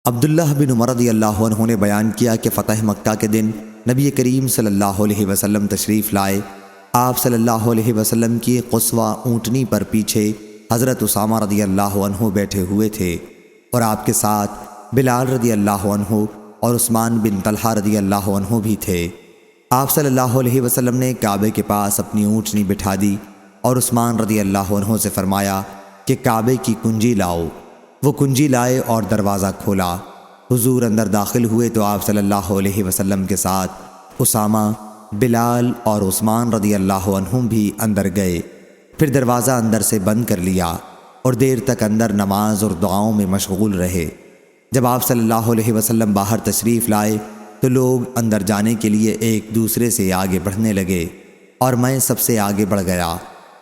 عبداللہ بن عمر رضی اللہ عنہ نے بیان کیا کہ فتح مکہ کے دن نبی کریم صلی اللہ علیہ وسلم تشریف لائے۔ آپ صلی اللہ علیہ وسلم کی قصوہ اونٹنی پر پیچھے حضرت اسامہ رضی اللہ عنہ بیٹھے ہوئے تھے، اور آپ کے ساتھ بلال رضی اللہ عنہ اور عثمان بن طلحہ رضی اللہ عنہ بھی تھے۔ آپ صلی اللہ علیہ وسلم نے کعبے کے پاس اپنی اونٹنی بٹھا دی اور عثمان رضی اللہ عنہ سے فرمایا کہ کعبے کی کنجی لاؤ۔ وہ کنجی لائے اور دروازہ کھولا۔ حضور اندر داخل ہوئے تو آپ صلی اللہ علیہ وسلم کے ساتھ اسامہ، بلال اور عثمان رضی اللہ عنہم بھی اندر گئے۔ پھر دروازہ اندر سے بند کر لیا اور دیر تک اندر نماز اور دعاؤں میں مشغول رہے۔ جب آپ صلی اللہ علیہ وسلم باہر تشریف لائے تو لوگ اندر جانے کے لیے ایک دوسرے سے آگے بڑھنے لگے، اور میں سب سے آگے بڑھ گیا۔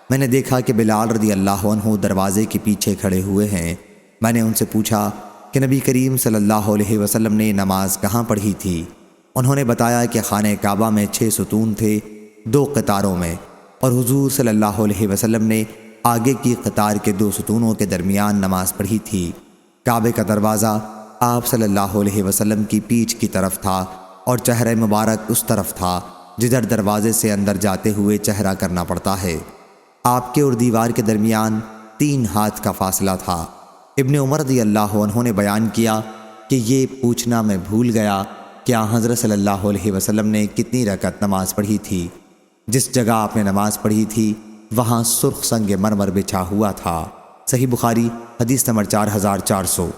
میں نے دیکھا کہ بلال رضی اللہ عنہ دروازے کے پیچھے کھڑے ہوئے ہیں۔ میں نے ان سے پوچھا کہ نبی کریم صلی اللہ علیہ وسلم نے نماز کہاں پڑھی تھی؟ انہوں نے بتایا کہ خانہ کعبہ میں 6 ستون تھے، 2 قطاروں میں، اور حضور صلی اللہ علیہ وسلم نے آگے کی قطار کے 2 ستونوں کے درمیان نماز پڑھی تھی۔ کعبے کا دروازہ آپ صلی اللہ علیہ وسلم کی پیٹھ کی طرف تھا، اور چہرہ مبارک اس طرف تھا جدھر دروازے سے اندر جاتے ہوئے چہرہ کرنا پڑتا ہے۔ آپ کے اور دیوار کے درمیان 3 ہاتھ کا فاصلہ تھا۔ ابن عمر رضی اللہ عنہ نے بیان کیا کہ یہ پوچھنا میں بھول گیا کہ حضرت صلی اللہ علیہ وسلم نے کتنی رکعت نماز پڑھی تھی۔ جس جگہ آپ نے نماز پڑھی تھی وہاں سرخ سنگ مرمر بچھا ہوا تھا۔ صحیح بخاری حدیث نمبر 4400۔